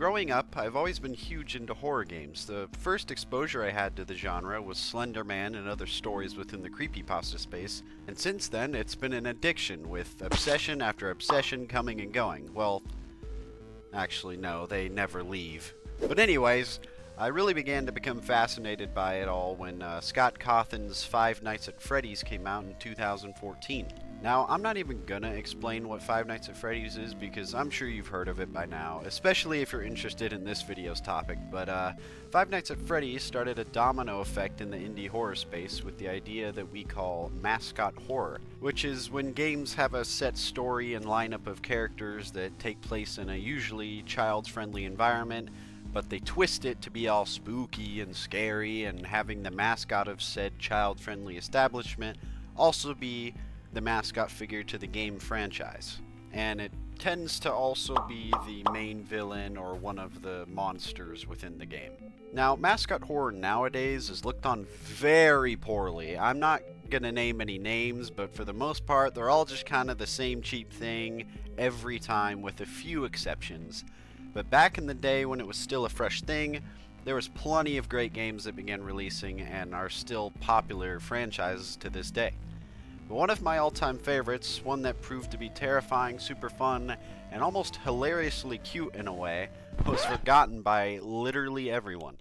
Growing up, I've always been huge into horror games. The first exposure I had to the genre was Slender Man and other stories within the creepypasta space, and since then it's been an addiction, with obsession after obsession coming and going. Well, actually no, they never leave. But anyways, I really began to become fascinated by it all when Scott Cawthon's Five Nights at Freddy's came out in 2014. Now, I'm not even gonna explain what Five Nights at Freddy's is because I'm sure you've heard of it by now, especially if you're interested in this video's topic, but Five Nights at Freddy's started a domino effect in the indie horror space with the idea that we call mascot horror, which is when games have a set story and lineup of characters that take place in a usually child-friendly environment, but they twist it to be all spooky and scary, and having the mascot of said child-friendly establishment also be the mascot figure to the game franchise. And it tends to also be the main villain or one of the monsters within the game. Now, mascot horror nowadays is looked on very poorly. I'm not gonna name any names, but for the most part, they're all just kind of the same cheap thing every time with a few exceptions. But back in the day when it was still a fresh thing, there was plenty of great games that began releasing and are still popular franchises to this day. But one of my all-time favorites, one that proved to be terrifying, super fun, and almost hilariously cute in a way, was forgotten by literally everyone.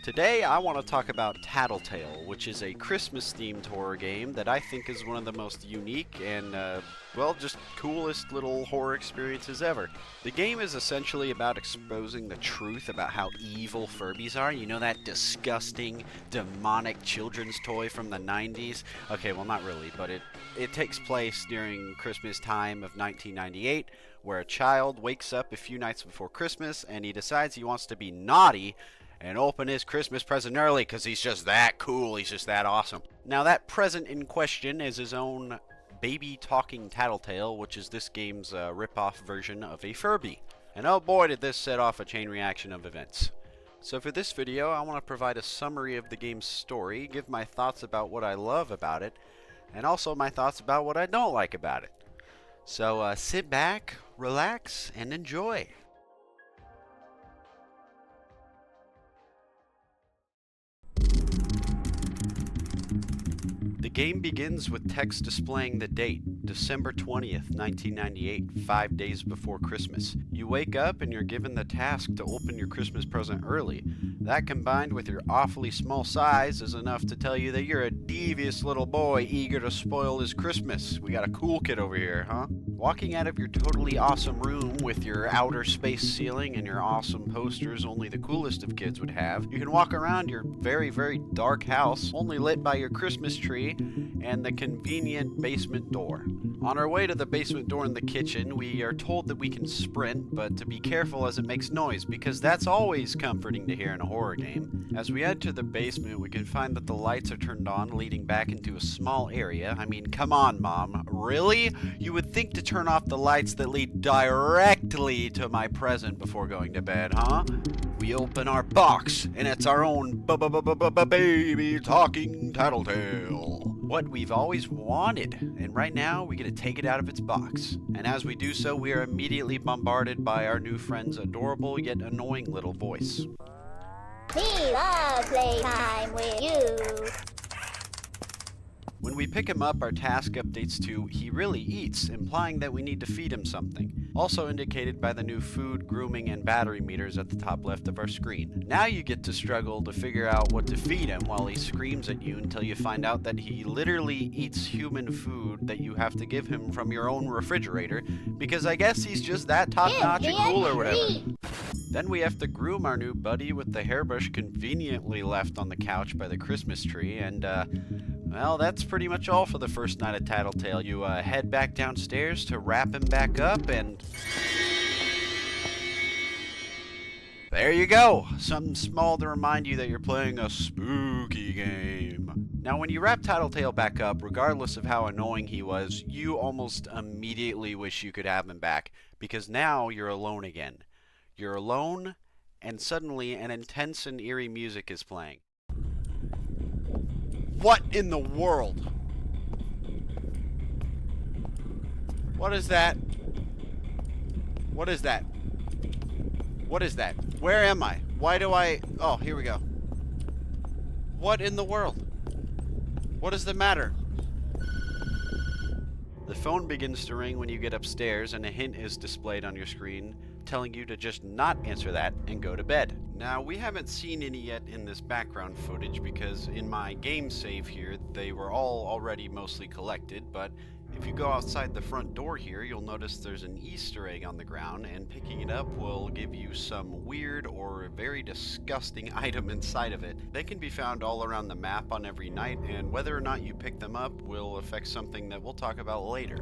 Today I want to talk about Tattletail, which is a Christmas-themed horror game that I think is one of the most unique and, well, just coolest little horror experiences ever. The game is essentially about exposing the truth about how evil Furbies are. You know that disgusting, demonic children's toy from the 90s? Okay, well not really, but it takes place during Christmas time of 1998, where a child wakes up a few nights before Christmas and he decides he wants to be naughty and open his Christmas present early because he's just that cool, he's just that awesome. Now that present in question is his own baby talking Tattletail, which is this game's rip-off version of a Furby. And oh boy did this set off a chain reaction of events. So for this video I want to provide a summary of the game's story, give my thoughts about what I love about it, and also my thoughts about what I don't like about it. So sit back, relax, and enjoy. The game begins with text displaying the date, December 20th, 1998, 5 days before Christmas. You wake up and you're given the task to open your Christmas present early. That combined with your awfully small size is enough to tell you that you're a devious little boy eager to spoil his Christmas. We got a cool kid over here, huh? Walking out of your totally awesome room with your outer space ceiling and your awesome posters only the coolest of kids would have, you can walk around your very, very dark house, only lit by your Christmas tree and the convenient basement door. On our way to the basement door in the kitchen, we are told that we can sprint, but to be careful as it makes noise, because that's always comforting to hear in a horror game. As we enter the basement, we can find that the lights are turned on, leading back into a small area. I mean, come on, Mom. Really? You would think to turn off the lights that lead directly to my present before going to bed, huh? We open our box, and it's our own baby talking Tattletail. What we've always wanted, and right now we get to take it out of its box. And as we do so, we are immediately bombarded by our new friend's adorable yet annoying little voice. We love playtime with you. When we pick him up, our task updates to "he really eats," implying that we need to feed him something, also indicated by the new food, grooming, and battery meters at the top left of our screen. Now you get to struggle to figure out what to feed him while he screams at you until you find out that he literally eats human food that you have to give him from your own refrigerator, because I guess he's just that top-notch and cool or whatever. Then we have to groom our new buddy with the hairbrush conveniently left on the couch by the Christmas tree, and well, that's pretty much all for the first night of Tattletail. You head back downstairs to wrap him back up, and there you go! Something small to remind you that you're playing a spooky game. Now, when you wrap Tattletail back up, regardless of how annoying he was, you almost immediately wish you could have him back, because now you're alone again. You're alone and suddenly an intense and eerie music is playing. What in the world? What is that? What is that? What is that? Where am I? Why do I... Oh, here we go. What in the world? What is the matter? The phone begins to ring when you get upstairs, and a hint is displayed on your screen telling you to just not answer that and go to bed. Now, we haven't seen any yet in this background footage because in my game save here, they were all already mostly collected, but if you go outside the front door here, you'll notice there's an Easter egg on the ground, and picking it up will give you some weird or very disgusting item inside of it. They can be found all around the map on every night, and whether or not you pick them up will affect something that we'll talk about later.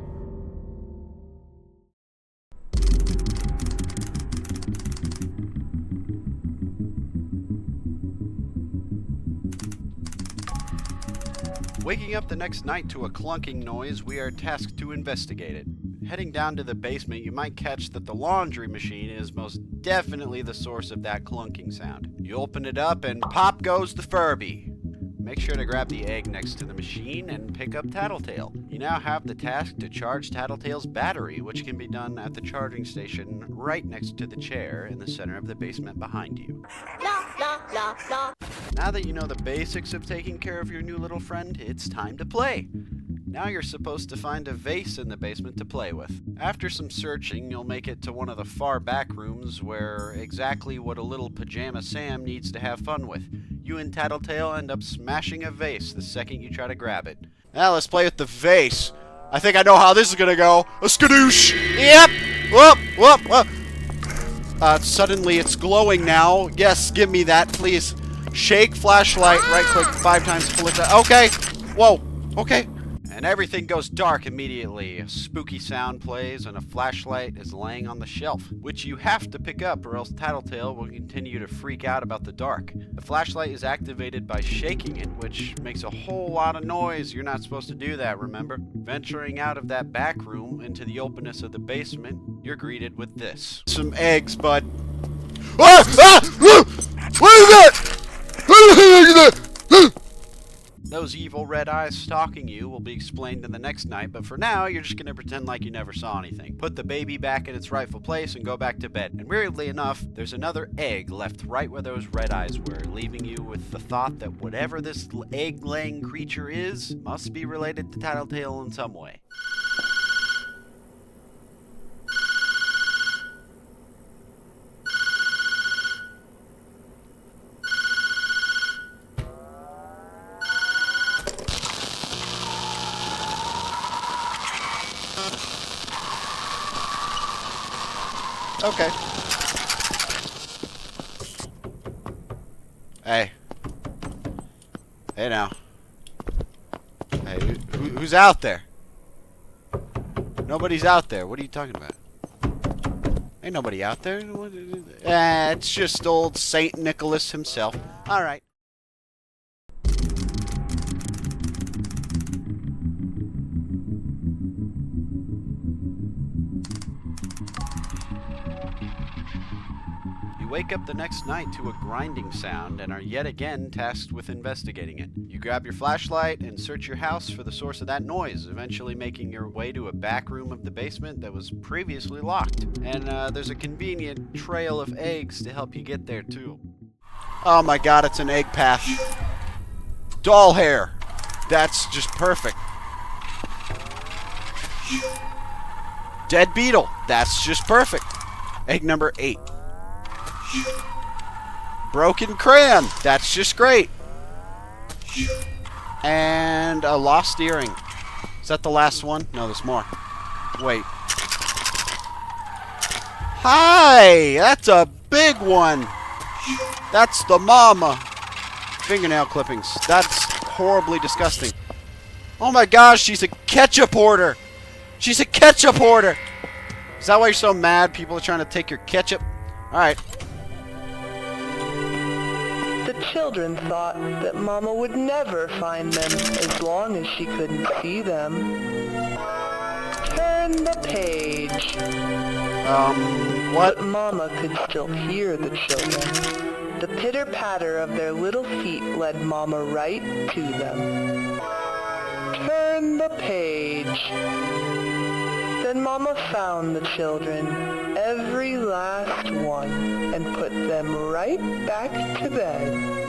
Waking up the next night to a clunking noise, we are tasked to investigate it. Heading down to the basement, you might catch that the laundry machine is most definitely the source of that clunking sound. You open it up and pop goes the Furby. Make sure to grab the egg next to the machine and pick up Tattletail. You now have the task to charge Tattletail's battery, which can be done at the charging station right next to the chair in the center of the basement behind you. La la la la. Now that you know the basics of taking care of your new little friend, it's time to play. Now you're supposed to find a vase in the basement to play with. After some searching, you'll make it to one of the far back rooms where exactly what a little Pajama Sam needs to have fun with. You and Tattletail end up smashing a vase the second you try to grab it. Now let's play with the vase. I think I know how this is gonna go. A skadoosh! Yep! Whoop! Whoop! Whoop! Suddenly it's glowing now. Yes, give me that, please. Shake, flashlight, right click 5 times to pull it down. Okay! Whoa! Okay. And everything goes dark immediately. A spooky sound plays and a flashlight is laying on the shelf, which you have to pick up or else Tattletail will continue to freak out about the dark. The flashlight is activated by shaking it, which makes a whole lot of noise. You're not supposed to do that, remember? Venturing out of that back room into the openness of the basement, you're greeted with this. Some eggs, bud. Ah! Ah! What is that? Those evil red eyes stalking you will be explained in the next night, but for now, you're just going to pretend like you never saw anything. Put the baby back in its rightful place and go back to bed. And weirdly enough, there's another egg left right where those red eyes were, leaving you with the thought that whatever this egg-laying creature is must be related to Tattletail in some way. Okay. Hey. Hey now. Hey, who's out there? Nobody's out there. What are you talking about? Ain't nobody out there. It's just old Saint Nicholas himself. Alright. You wake up the next night to a grinding sound and are yet again tasked with investigating it. You grab your flashlight and search your house for the source of that noise, eventually making your way to a back room of the basement that was previously locked. And there's a convenient trail of eggs to help you get there too. Oh my god, it's an egg path. Doll hair. That's just perfect. Dead beetle. That's just perfect. Egg number 8. Broken crayon. That's just great. And a lost earring. Is that the last one? No, there's more. Wait. Hi! That's a big one. That's the mama. Fingernail clippings. That's horribly disgusting. Oh my gosh, she's a ketchup hoarder. She's a ketchup hoarder. Is that why you're so mad people are trying to take your ketchup? Alright. The children thought that Mama would never find them as long as she couldn't see them. Turn the page. What? But Mama could still hear the children. The pitter-patter of their little feet led Mama right to them. Turn the page. Then Mama found the children, every last one, and put them right back to bed.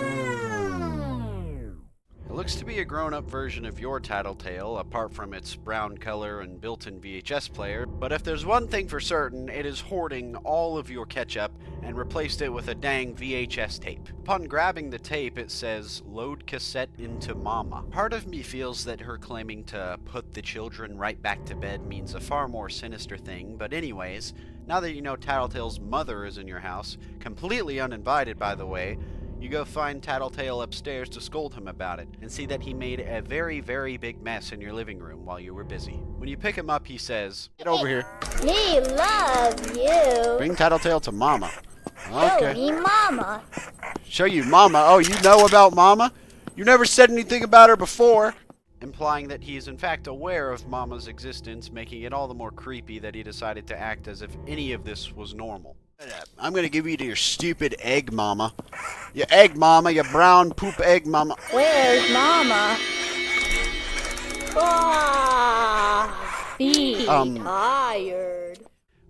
It looks to be a grown-up version of your Tattletail, apart from its brown color and built-in VHS player, but if there's one thing for certain, it is hoarding all of your ketchup and replaced it with a dang VHS tape. Upon grabbing the tape, it says, "Load cassette into Mama." Part of me feels that her claiming to put the children right back to bed means a far more sinister thing, but anyways, now that you know Tattletail's mother is in your house, completely uninvited by the way, you go find Tattletail upstairs to scold him about it, and see that he made a very, very big mess in your living room while you were busy. When you pick him up, he says, "Get over here. Me love you. Bring Tattletail to Mama." Show Okay. me mama. Show you Mama? Oh, you know about Mama? You never said anything about her before. Implying that he is in fact aware of Mama's existence, making it all the more creepy that he decided to act as if any of this was normal. I'm gonna give you to your stupid egg mama. Your egg mama, your brown poop egg mama. Where's mama? Ah, be tired.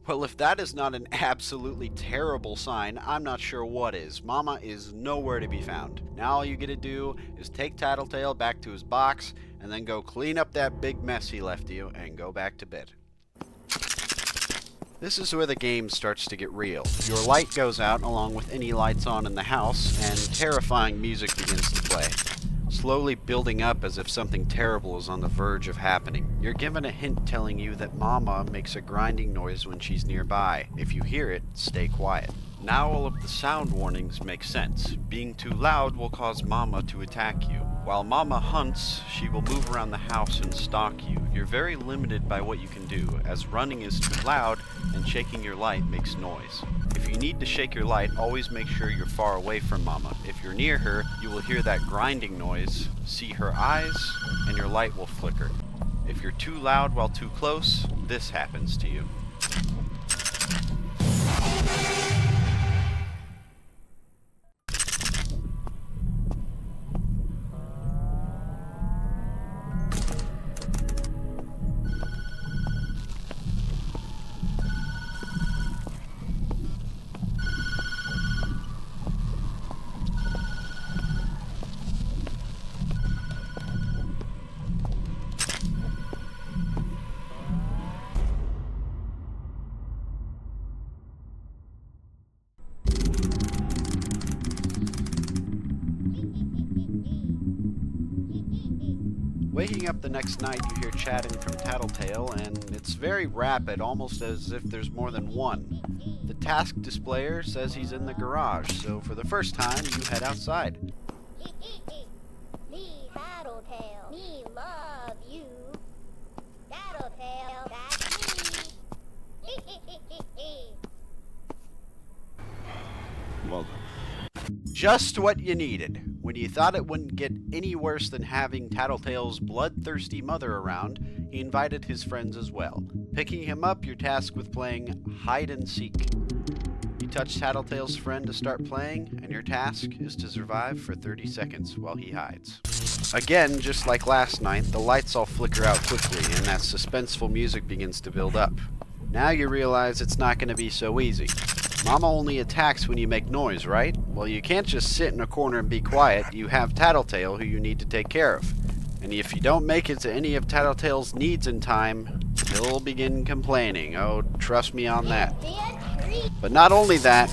Well, if that is not an absolutely terrible sign, I'm not sure what is. Mama is nowhere to be found. Now all you gotta do is take Tattletail back to his box, and then go clean up that big mess he left you, and go back to bed. This is where the game starts to get real. Your light goes out along with any lights on in the house, and terrifying music begins to play, slowly building up as if something terrible is on the verge of happening. You're given a hint telling you that Mama makes a grinding noise when she's nearby. If you hear it, stay quiet. Now all of the sound warnings make sense. Being too loud will cause Mama to attack you. While Mama hunts, she will move around the house and stalk you. You're very limited by what you can do, as running is too loud and shaking your light makes noise. If you need to shake your light, always make sure you're far away from Mama. If you're near her, you will hear that grinding noise, see her eyes, and your light will flicker. If you're too loud while too close, this happens to you. Waking up the next night, you hear chatting from Tattletail, and it's very rapid, almost as if there's more than one. The task displayer says he's in the garage, so for the first time, you head outside. Me Tattletail. Me love you. Tattletail, that's me. Well done. Just what you needed. When you thought it wouldn't get any worse than having Tattletail's bloodthirsty mother around, he invited his friends as well. Picking him up, you're tasked with playing hide and seek. You touch Tattletail's friend to start playing, and your task is to survive for 30 seconds while he hides. Again, just like last night, the lights all flicker out quickly, and that suspenseful music begins to build up. Now you realize it's not going to be so easy. Mama only attacks when you make noise, right? Well, you can't just sit in a corner and be quiet. You have Tattletail, who you need to take care of. And if you don't make it to any of Tattletail's needs in time, he'll begin complaining. Oh, trust me on that. But not only that,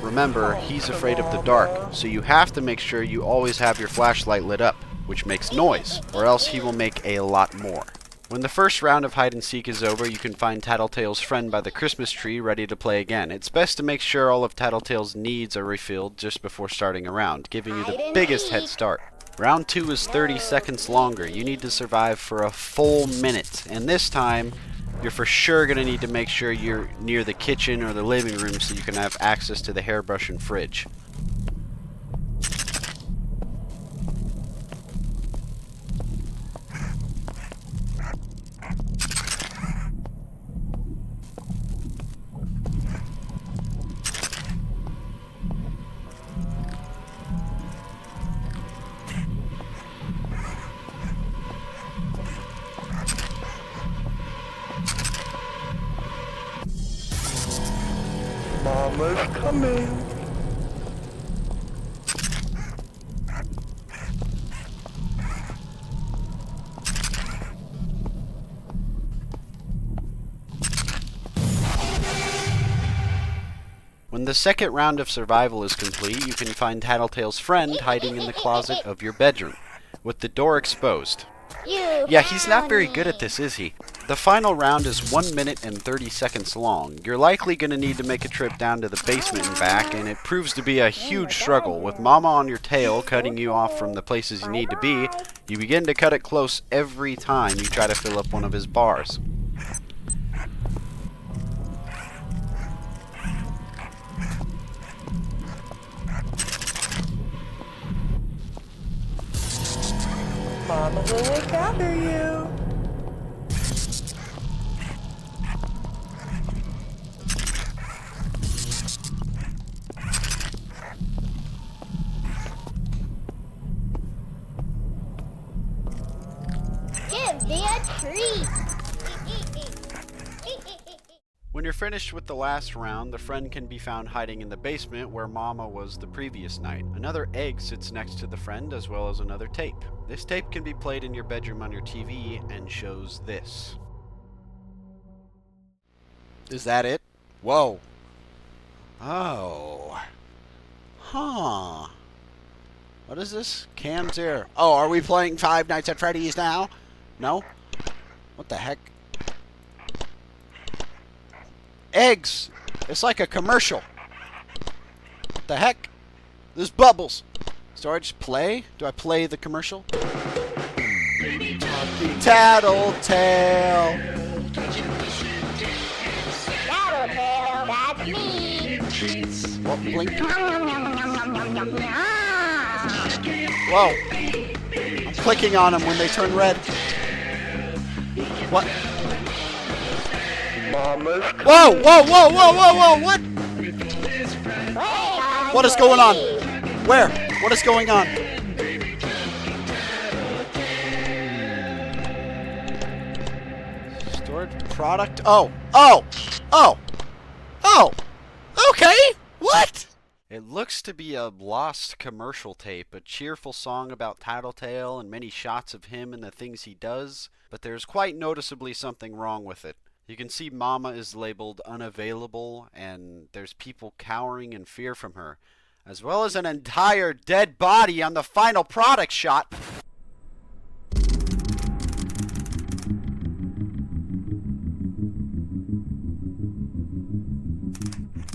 remember, he's afraid of the dark, so you have to make sure you always have your flashlight lit up, which makes noise, or else he will make a lot more. When the first round of hide and seek is over, you can find Tattletail's friend by the Christmas tree ready to play again. It's best to make sure all of Tattletail's needs are refilled just before starting a round, giving you the biggest head start. Round 2 is 30 seconds longer. You need to survive for a full minute, and this time, you're for sure going to need to make sure you're near the kitchen or the living room so you can have access to the hairbrush and fridge. coming. When the second round of survival is complete, you can find Tattletail's friend hiding in the closet of your bedroom, with the door exposed. Yeah, he's not very good at this, is he? The final round is 1 minute and 30 seconds long. You're likely going to need to make a trip down to the basement and back, and it proves to be a huge struggle. With Mama on your tail, cutting you off from the places you need to be, you begin to cut it close every time you try to fill up one of his bars. Mama will look after you. Give me a treat. When you're finished with the last round, the friend can be found hiding in the basement where Mama was the previous night. Another egg sits next to the friend, as well as another tape. This tape can be played in your bedroom on your TV and shows this. Is that it? Whoa. Oh. Huh. What is this? Cam's here. Oh, are we playing Five Nights at Freddy's now? No? What the heck? Eggs! It's like a commercial. What the heck? There's bubbles. So I just play? Do I play the commercial? Tattletail! Tattletail, that's me. What, blink? Whoa. I'm clicking on them when they turn red. What? Mama's Whoa, whoa, whoa, whoa, whoa, whoa, what? What is going on? Where? What is going on? Stored product? Oh, okay, what? It looks to be a lost commercial tape, a cheerful song about Tattletail and many shots of him and the things he does, but there's quite noticeably something wrong with it. You can see Mama is labeled unavailable, and there's people cowering in fear from her, as well as an entire dead body on the final product shot.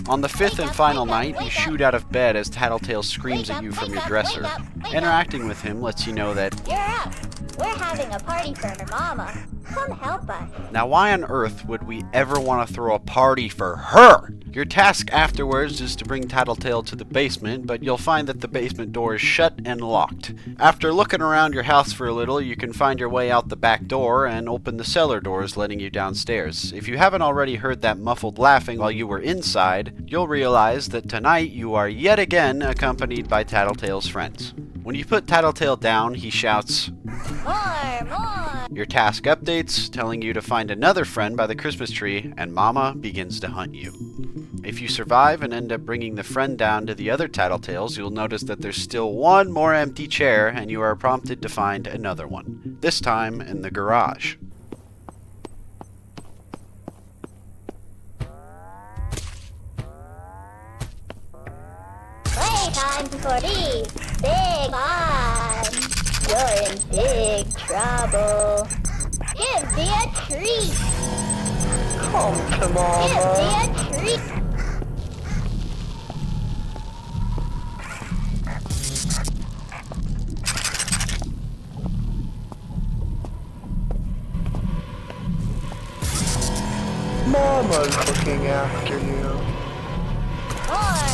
On the fifth and final night, you shoot out of bed as Tattletail screams at you from your dresser. Interacting with him lets you know that You're up. We're having a party for her mama. Come help us. now why on earth would we ever want to throw a party for her? Your task afterwards is to bring Tattletail to the basement, but you'll find that the basement door is shut and locked. After looking around your house for a little, you can find your way out the back door and open the cellar doors letting you downstairs. If you haven't already heard that muffled laughing while you were inside, you'll realize that tonight you are yet again accompanied by Tattletail's friends. When you put Tattletail down, he shouts, More. your task updates, telling you to find another friend by the Christmas tree, and Mama begins to hunt you. If you survive and end up bringing the friend down to the other Tattletails, you'll notice that there's still one more empty chair, and you are prompted to find another one, this time in the garage. Playtime for these. Big fun. You're in big trouble. Give me a treat. come to Give Mama. me a treat. Mama's looking after you. More.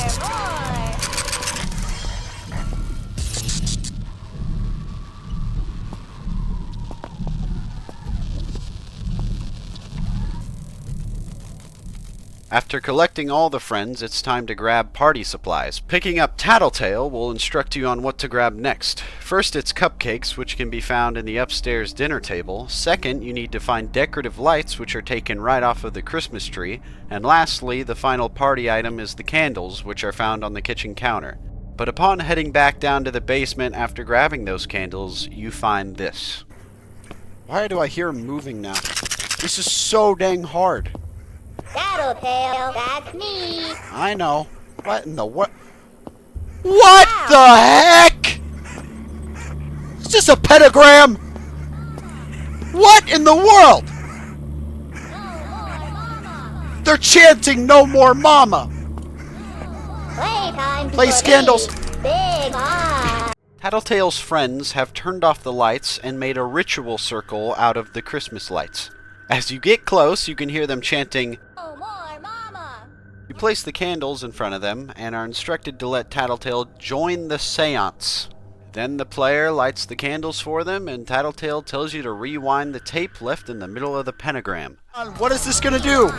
After collecting all the friends, it's time to grab party supplies. Picking up Tattletail will instruct you on what to grab next. First, it's cupcakes, which can be found in the upstairs dinner table. Second, you need to find decorative lights, which are taken right off of the Christmas tree. And lastly, the final party item is the candles, which are found on the kitchen counter. But upon heading back down to the basement after grabbing those candles, you find this. Why do I hear him moving now? This is so dang hard. Tattletail, that's me. I know. What in the what? What the heck? It's just a pentagram. What in the world? They're chanting "No More Mama." Playtime. Play candles. Big on. Tattletail's friends have turned off the lights and made a ritual circle out of the Christmas lights. As you get close, you can hear them chanting, No more mama. You place the candles in front of them and are instructed to let Tattletail join the seance. Then the player lights the candles for them and Tattletail tells you to rewind the tape left in the middle of the pentagram. What is this going to do?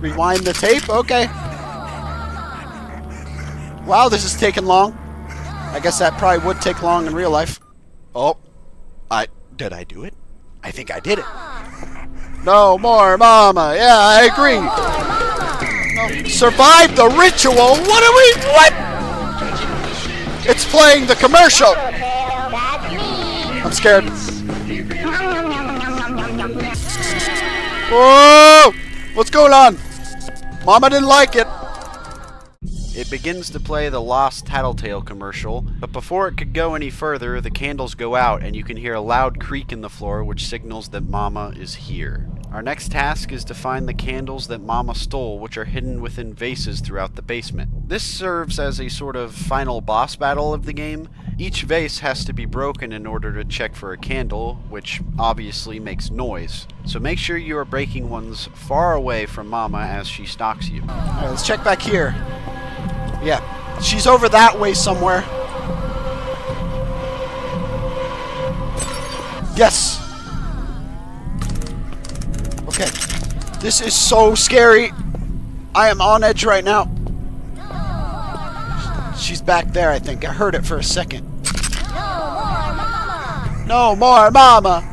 Rewind the tape? Okay. Wow, this is taking long. I guess that probably would take long in real life. Oh, did I do it? I think I did it. No more mama. Yeah, I agree. No. Survive the ritual. What? It's playing the commercial. I'm scared. Whoa! What's going on? Mama didn't like it. It begins to play the Lost Tattletail commercial, but before it could go any further, the candles go out and you can hear a loud creak in the floor which signals that Mama is here. Our next task is to find the candles that Mama stole, which are hidden within vases throughout the basement. This serves as a sort of final boss battle of the game. Each vase has to be broken in order to check for a candle, which obviously makes noise. So make sure you are breaking ones far away from Mama as she stalks you. Alright, let's check back here. Yeah, she's over that way somewhere. Yes! Okay. This is so scary. I am on edge right now. She's back there, I think. I heard it for a second. No more mama!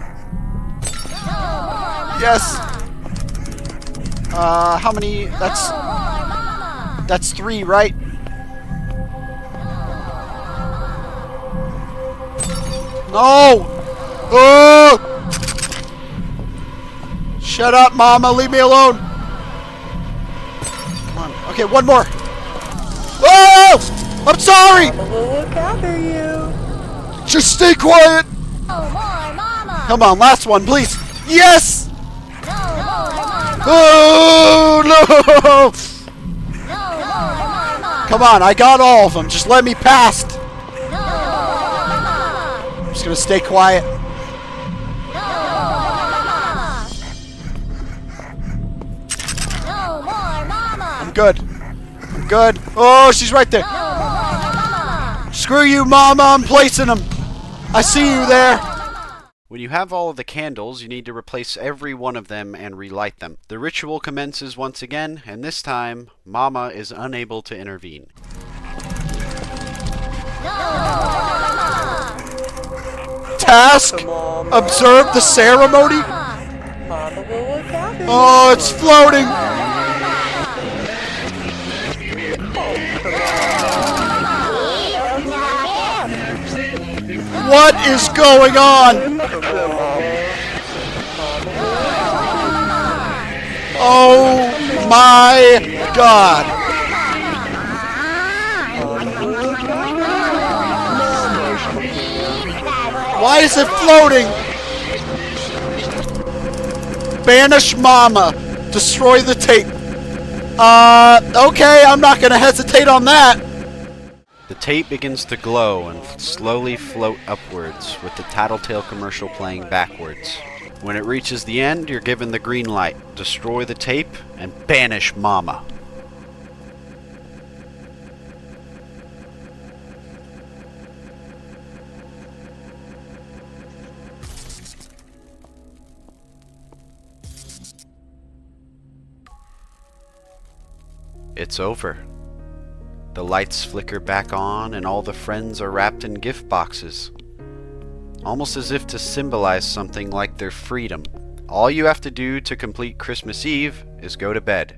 Yes! How many? That's 3, right? No! Oh! Shut up, Mama. Leave me alone. Come on. Okay, one more. Whoa! I'm sorry! Mama will look after you. Just stay quiet. No more mama. Come on, last one, please. Yes! No more mama. Oh, no! No more mama. Come on, I got all of them. Just let me past. No more mama. I'm just gonna stay quiet. No more mama. No more mama. I'm good. I'm good. Oh, she's right there. No more mama. Screw you, Mama. I'm placing them. I see you there. When you have all of the candles, you need to replace every one of them and relight them. The ritual commences once again, and this time, Mama is unable to intervene. Task? Observe the ceremony? Mama will look after you. Oh, it's floating! What is going on? Oh my God! Why is it floating? Banish Mama. Destroy the tape. Okay, I'm not gonna hesitate on that. The tape begins to glow and slowly float upwards, with the Tattletail commercial playing backwards. When it reaches the end, you're given the green light. Destroy the tape and banish Mama. It's over. The lights flicker back on and all the friends are wrapped in gift boxes. Almost as if to symbolize something like their freedom. All you have to do to complete Christmas Eve is go to bed.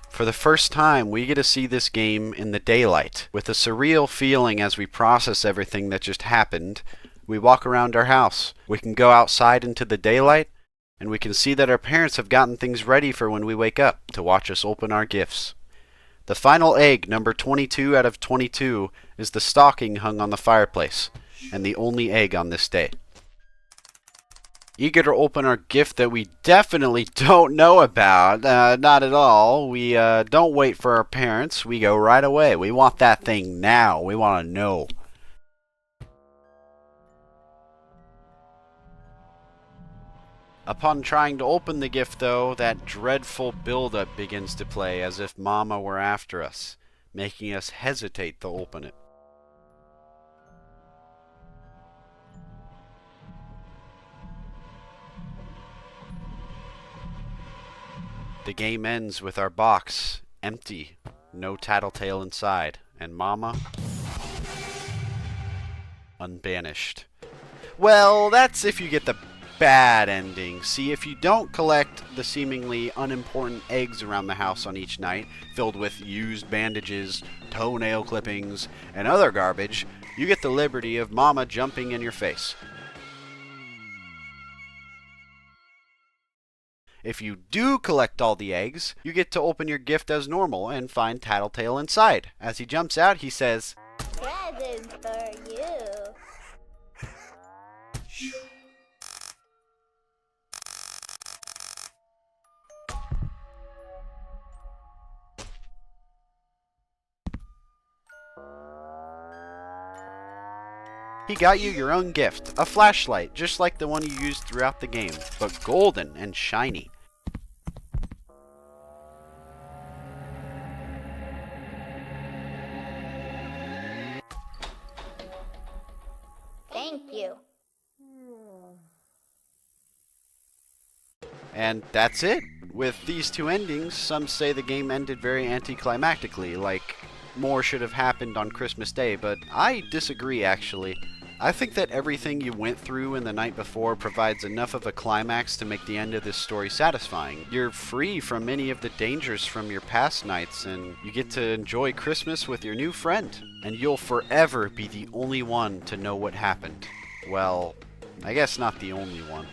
For the first time, we get to see this game in the daylight, with a surreal feeling as we process everything that just happened. We walk around our house. We can go outside into the daylight, and we can see that our parents have gotten things ready for when we wake up to watch us open our gifts. The final egg, number 22 out of 22, is the stocking hung on the fireplace, and the only egg on this day. Eager to open our gift that we definitely don't know about. Not at all. We don't wait for our parents. We go right away. We want that thing now. We want to know. Upon trying to open the gift, though, that dreadful build-up begins to play as if Mama were after us, making us hesitate to open it. The game ends with our box empty, no Tattletail inside, and Mama unbanished. Well, that's if you get the bad ending. See, if you don't collect the seemingly unimportant eggs around the house on each night, filled with used bandages, toenail clippings, and other garbage, you get the liberty of Mama jumping in your face. If you do collect all the eggs, you get to open your gift as normal and find Tattletail inside. As he jumps out, he says, Presents for you. he got you your own gift, a flashlight, just like the one you used throughout the game, but golden and shiny. Thank you. And that's it. With these two endings, some say the game ended very anticlimactically, like more should have happened on Christmas Day, but I disagree actually. I think that everything you went through in the night before provides enough of a climax to make the end of this story satisfying. You're free from many of the dangers from your past nights, and you get to enjoy Christmas with your new friend. And you'll forever be the only one to know what happened. Well, I guess not the only one.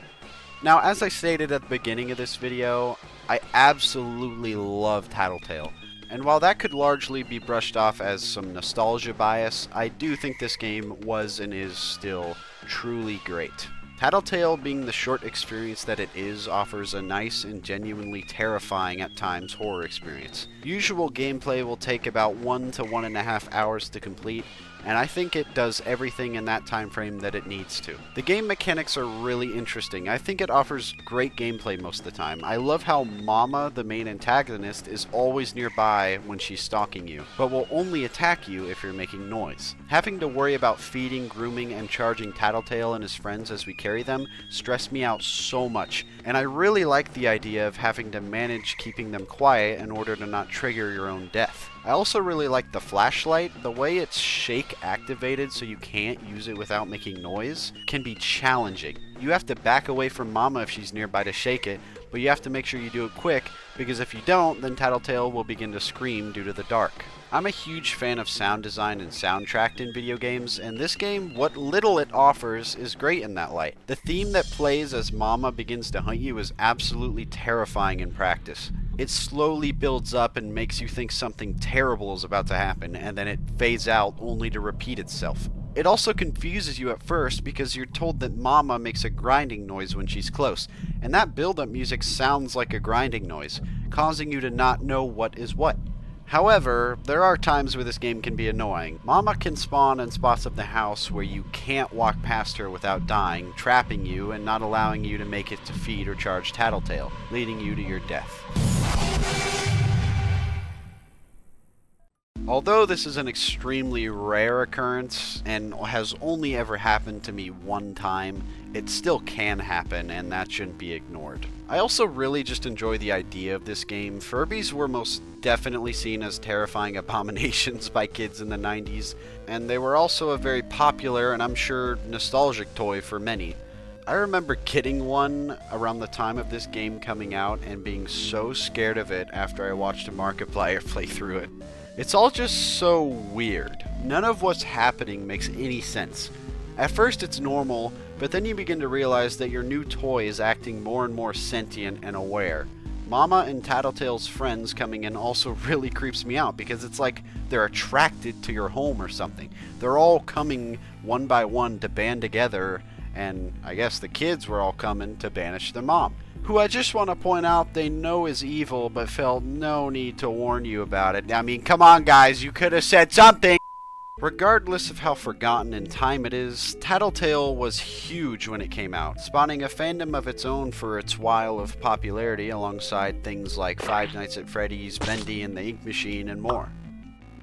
Now, as I stated at the beginning of this video, I absolutely love Tattletail. And while that could largely be brushed off as some nostalgia bias, I do think this game was and is still truly great. Tattletail, being the short experience that it is, offers a nice and genuinely terrifying at times horror experience. Usual gameplay will take about 1 to 1.5 hours to complete, and I think it does everything in that time frame that it needs to. The game mechanics are really interesting. I think it offers great gameplay most of the time. I love how Mama, the main antagonist, is always nearby when she's stalking you, but will only attack you if you're making noise. Having to worry about feeding, grooming, and charging Tattletail and his friends as we carry them stressed me out so much, and I really like the idea of having to manage keeping them quiet in order to not trigger your own death. I also really like the flashlight. The way it's shake activated so you can't use it without making noise can be challenging. You have to back away from Mama if she's nearby to shake it, but you have to make sure you do it quick, because if you don't, then Tattletail will begin to scream due to the dark. I'm a huge fan of sound design and soundtrack in video games, and this game, what little it offers, is great in that light. The theme that plays as Mama begins to hunt you is absolutely terrifying in practice. It slowly builds up and makes you think something terrible is about to happen, and then it fades out only to repeat itself. It also confuses you at first because you're told that Mama makes a grinding noise when she's close, and that build-up music sounds like a grinding noise, causing you to not know what is what. However, there are times where this game can be annoying. Mama can spawn in spots of the house where you can't walk past her without dying, trapping you and not allowing you to make it to feed or charge Tattletail, leading you to your death. Although this is an extremely rare occurrence and has only ever happened to me one time, it still can happen, and that shouldn't be ignored. I also really just enjoy the idea of this game. Furbies were most definitely seen as terrifying abominations by kids in the 90s, and they were also a very popular and I'm sure nostalgic toy for many. I remember getting one around the time of this game coming out and being so scared of it after I watched a Markiplier play through it. It's all just so weird. None of what's happening makes any sense. At first it's normal, but then you begin to realize that your new toy is acting more and more sentient and aware. Mama and Tattletail's friends coming in also really creeps me out because it's like they're attracted to your home or something. They're all coming one by one to band together, and I guess the kids were all coming to banish their mom, who I just want to point out they know is evil but felt no need to warn you about it. I mean, come on guys, you could have said something! Regardless of how forgotten in time it is, Tattletail was huge when it came out, spawning a fandom of its own for its while of popularity alongside things like Five Nights at Freddy's, Bendy and the Ink Machine, and more.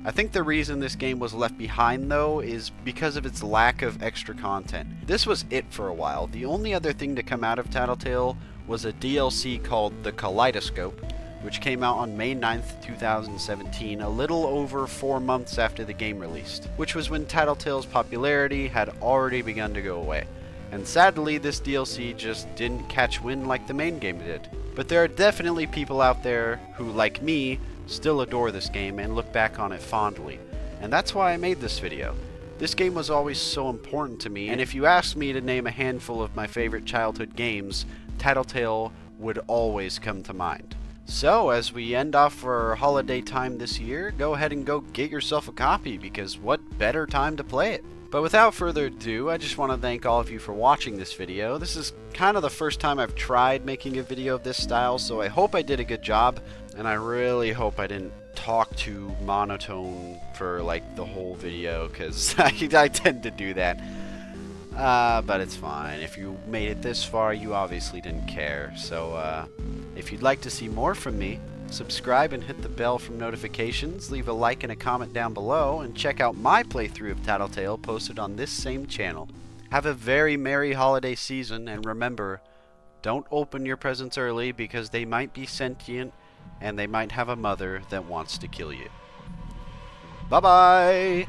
I think the reason this game was left behind though is because of its lack of extra content. This was it for a while. The only other thing to come out of Tattletail was a DLC called The Kaleidoscope, which came out on May 9th, 2017, a little over 4 months after the game released, which was when Tattletail's popularity had already begun to go away. And sadly, this DLC just didn't catch wind like the main game did. But there are definitely people out there who, like me, still adore this game and look back on it fondly. And that's why I made this video. This game was always so important to me, and if you asked me to name a handful of my favorite childhood games, Tattletail would always come to mind. So, as we end off for holiday time this year, go ahead and go get yourself a copy, because what better time to play it? But without further ado, I just want to thank all of you for watching this video. This is kind of the first time I've tried making a video of this style, so I hope I did a good job, and I really hope I didn't talk too monotone for like the whole video, because I tend to do that. But it's fine. If you made it this far, you obviously didn't care. So, if you'd like to see more from me, subscribe and hit the bell for notifications, leave a like and a comment down below, and check out my playthrough of Tattletail posted on this same channel. Have a very merry holiday season, and remember, don't open your presents early because they might be sentient and they might have a mother that wants to kill you. Bye-bye!